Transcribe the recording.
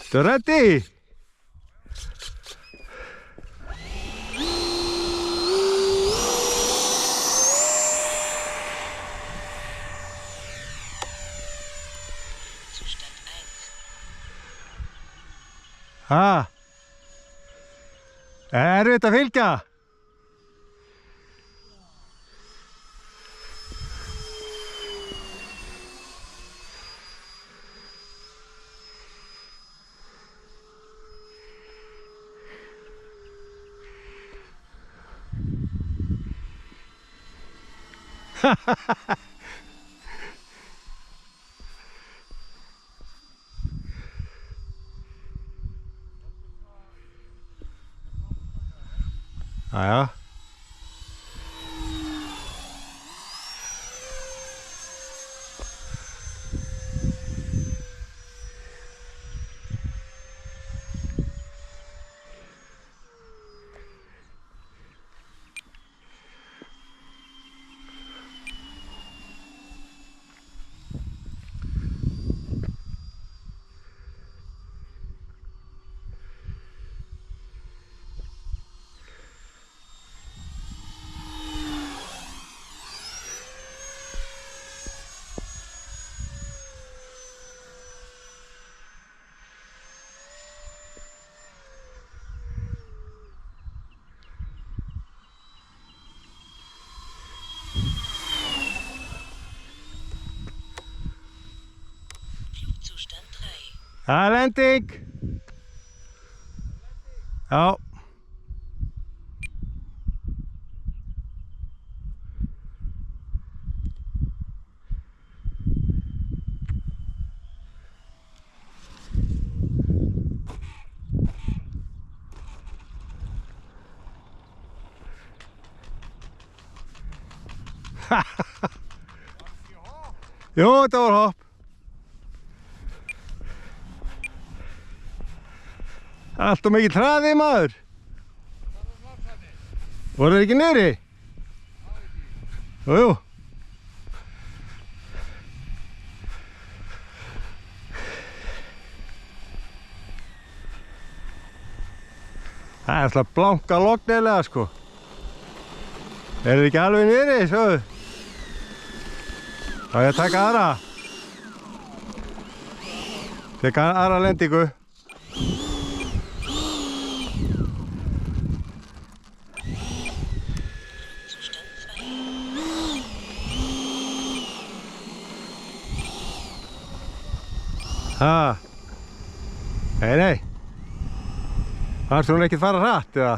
Þú ready? Ha? Erfitt að fylgja? Jæja. Það er lending. Já. Jú, þetta var hopp. Allt og mikið hraði, maður. Voru þeir ekki niðri? Jú, jú. Það er alltaf blanka lognilega, sko. Eru þeir ekki alveg niðri, svo? Þá ég að taka aðra. Tekka aðra lendingu. Ha. Nei. Varst hún ekki fara hratt, eða?